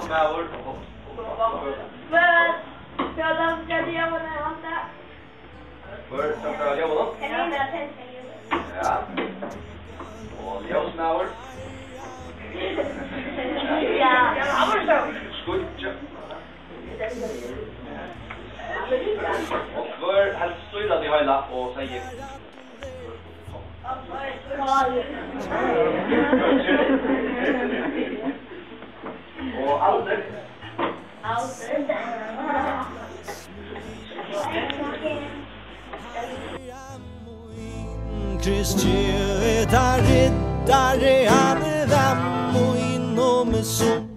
maður. För de ska leva när han där. För som ska leva då? Ja. Och ljusmaur. Ja, han var så. Skutja. Och för helst styra de hela och säger och aldrig. Kristi riddare, han är vem och inom en sån